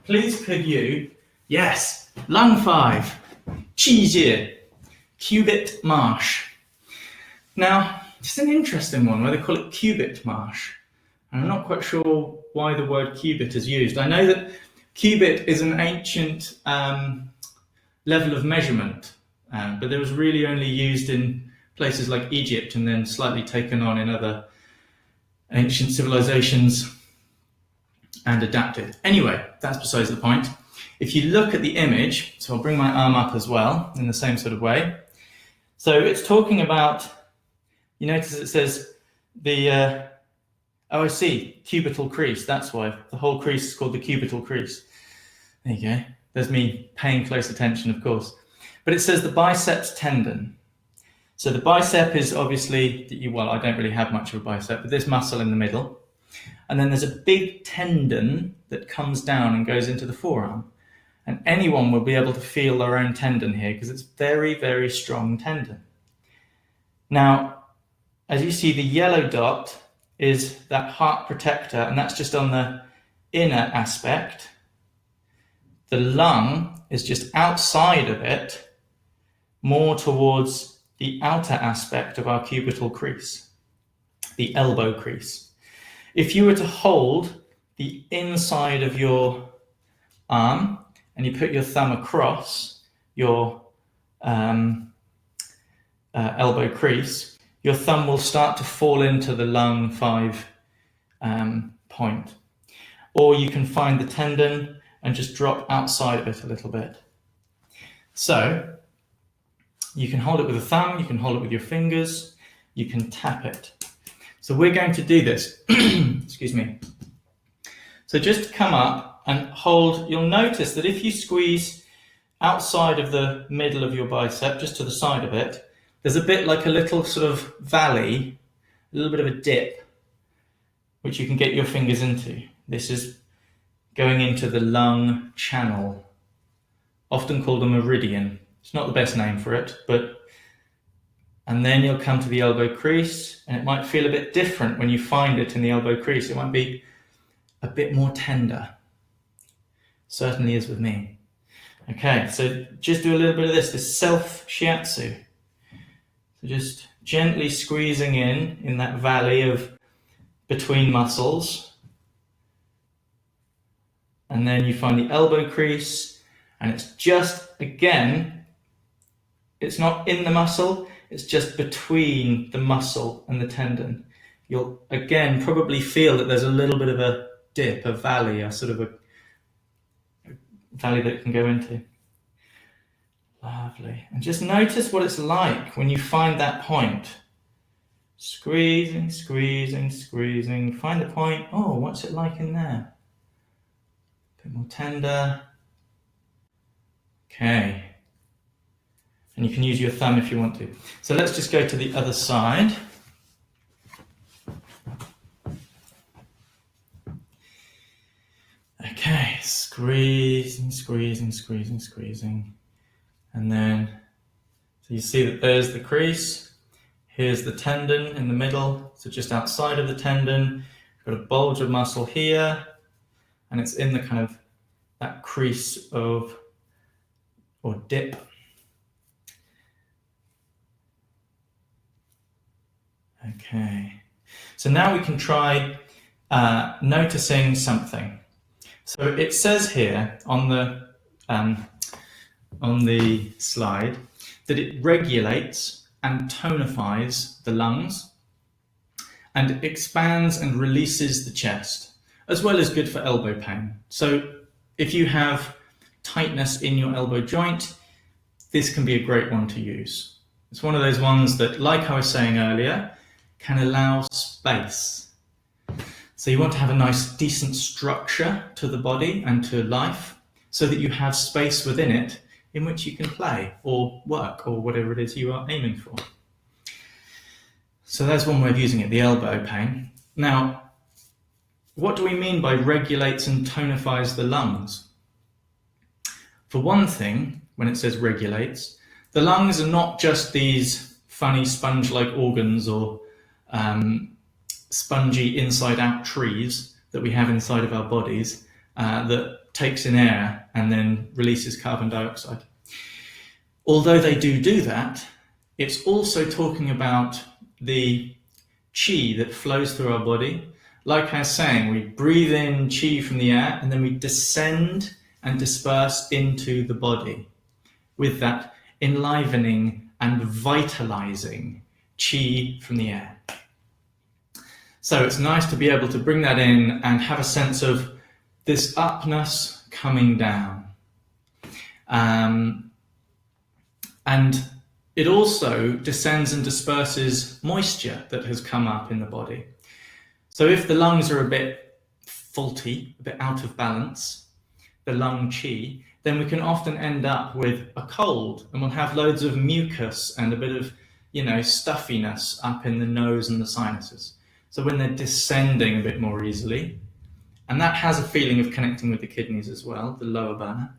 please could you, yes, lung 5, 气节, cubit marsh. Now, it's an interesting one where they call it cubit marsh. And I'm not quite sure why the word cubit is used. I know that cubit is an ancient level of measurement, but it was really only used in places like Egypt and then slightly taken on in other ancient civilizations and adapted. Anyway, that's besides the point. If you look at the image, so I'll bring my arm up as well in the same sort of way. So it's talking about, you notice it says the, oh I see, cubital crease, that's why. The whole crease is called the cubital crease. There you go. There's me paying close attention, of course. But it says the biceps tendon. So the bicep is obviously, well, I don't really have much of a bicep, but this muscle in the middle. And then there's a big tendon that comes down and goes into the forearm. And anyone will be able to feel their own tendon here because it's very, very strong tendon. Now, as you see, the yellow dot is that heart protector, and that's just on the inner aspect. The lung is just outside of it, more towards the outer aspect of our cubital crease, the elbow crease. If you were to hold the inside of your arm and you put your thumb across your elbow crease, your thumb will start to fall into the lung 5 point. Or you can find the tendon and just drop outside of it a little bit. So you can hold it with a thumb, you can hold it with your fingers, you can tap it. So we're going to do this. Excuse me. So just come up and hold. You'll notice that if you squeeze outside of the middle of your bicep, just to the side of it, there's a bit like a little sort of valley, a little bit of a dip, which you can get your fingers into. This is going into the lung channel, often called a meridian. It's not the best name for it, and then you'll come to the elbow crease, and it might feel a bit different when you find it in the elbow crease. It might be a bit more tender. Certainly is with me. Okay, so just do a little bit of this self shiatsu. So just gently squeezing in that valley of between muscles. And then you find the elbow crease, and it's just, again, it's not in the muscle, it's just between the muscle and the tendon. You'll, again, probably feel that there's a little bit of a dip, a valley, a sort of a valley that it can go into. Lovely. And just notice what it's like when you find that point. Squeezing, squeezing, squeezing. Find the point. Oh, what's it like in there? A bit more tender. Okay. And you can use your thumb if you want to. So let's just go to the other side. Okay, squeezing, squeezing, squeezing, squeezing. And then, so you see that there's the crease. Here's the tendon in the middle. So just outside of the tendon, you've got a bulge of muscle here. And it's in the kind of that crease of, or dip. Okay, so now we can try noticing something. So it says here on the slide that it regulates and tonifies the lungs and expands and releases the chest, as well as good for elbow pain. So if you have tightness in your elbow joint, this can be a great one to use. It's one of those ones that, like I was saying earlier, can allow space. So you want to have a nice, decent structure to the body and to life so that you have space within it in which you can play or work or whatever it is you are aiming for. So that's one way of using it, the elbow pain. Now, what do we mean by regulates and tonifies the lungs? For one thing, when it says regulates, the lungs are not just these funny sponge-like organs or spongy inside-out trees that we have inside of our bodies that takes in air and then releases carbon dioxide. Although they do that, it's also talking about the qi that flows through our body. Like I was saying, we breathe in qi from the air and then we descend and disperse into the body with that enlivening and vitalizing qi from the air. So it's nice to be able to bring that in and have a sense of this upness coming down. And it also descends and disperses moisture that has come up in the body. So if the lungs are a bit faulty, a bit out of balance, the lung qi, then we can often end up with a cold, and we'll have loads of mucus and a bit of, stuffiness up in the nose and the sinuses. So when they're descending a bit more easily, and that has a feeling of connecting with the kidneys as well, the lower burner,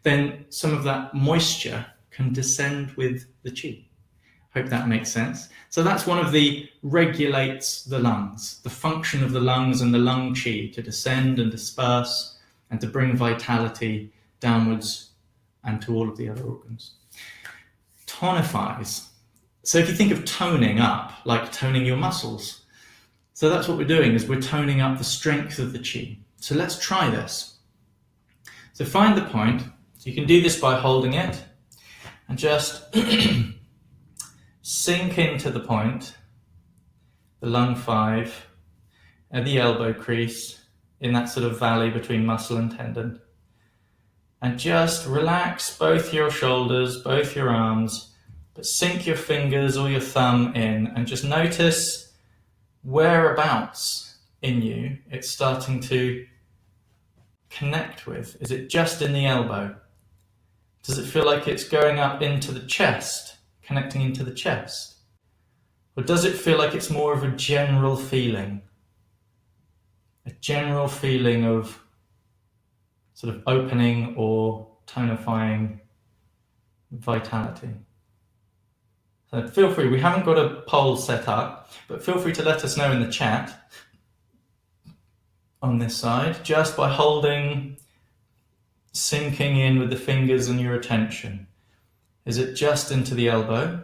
then some of that moisture can descend with the qi. Hope that makes sense. So that's one of the regulates the lungs, the function of the lungs and the lung qi to descend and disperse and to bring vitality downwards and to all of the other organs. Tonifies. So if you think of toning up, like toning your muscles, so that's what we're doing, is we're toning up the strength of the qi. So let's try this. So find the point. So you can do this by holding it and just sink into the point, the lung 5, at the elbow crease, in that sort of valley between muscle and tendon. And just relax both your shoulders, both your arms, but sink your fingers or your thumb in and just notice whereabouts in you it's starting to connect with. Is it just in the elbow? Does it feel like it's going up into the chest, connecting into the chest? Or does it feel like it's more of a general feeling? A general feeling of sort of opening or tonifying vitality. So feel free, we haven't got a poll set up, but feel free to let us know in the chat on this side, just by holding, sinking in with the fingers and your attention. Is it just into the elbow?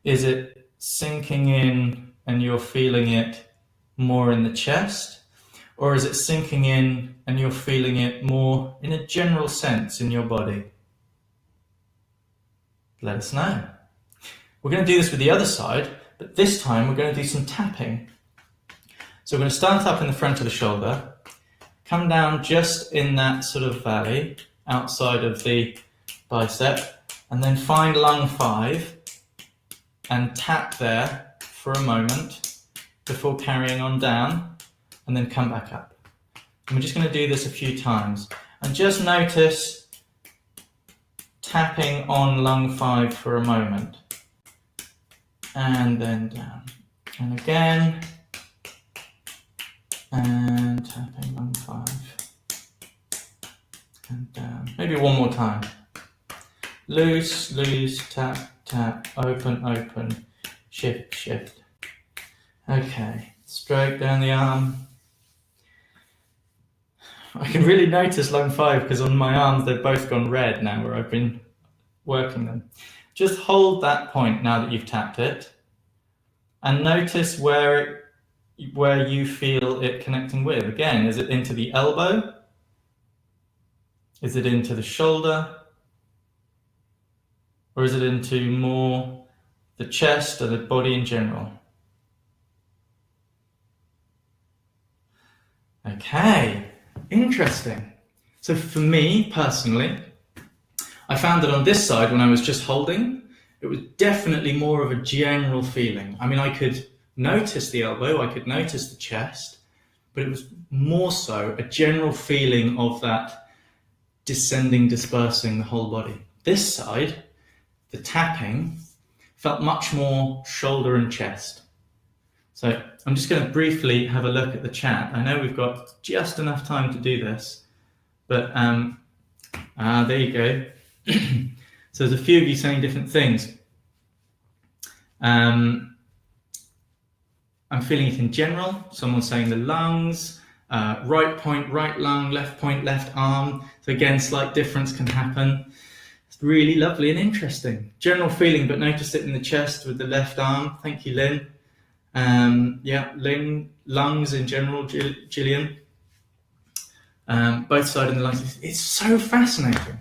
Is it sinking in and you're feeling it more in the chest? Or is it sinking in and you're feeling it more in a general sense in your body? Let us know. We're going to do this with the other side, but this time we're going to do some tapping. So we're going to start up in the front of the shoulder, come down just in that sort of valley outside of the bicep, and then find lung 5 and tap there for a moment before carrying on down, and then come back up. And we're just going to do this a few times. And just notice tapping on lung 5 for a moment. And then down. And again. And tapping lung 5. And down. Maybe one more time. Loose, loose, tap, tap, open, open, shift, shift. Okay, straight down the arm. I can really notice lung 5 because on my arms they've both gone red now where I've been working them. Just hold that point now that you've tapped it and notice where you feel it connecting with. Again, is it into the elbow? Is it into the shoulder? Or is it into more the chest or the body in general? Okay, interesting. So for me personally, I found that on this side when I was just holding, it was definitely more of a general feeling. I mean, I could notice the elbow, I could notice the chest, but it was more so a general feeling of that descending, dispersing the whole body. This side, the tapping, felt much more shoulder and chest. So I'm just going to briefly have a look at the chat. I know we've got just enough time to do this, but there you go. So there's a few of you saying different things. I'm feeling it in general. Someone's saying the lungs. right point, right lung, left point, left arm. So again, slight difference can happen. It's really lovely and interesting. General feeling, but notice it in the chest with the left arm. Thank you, Lynn. Yeah, lungs in general, Gillian. Both sides of the lungs. It's so fascinating.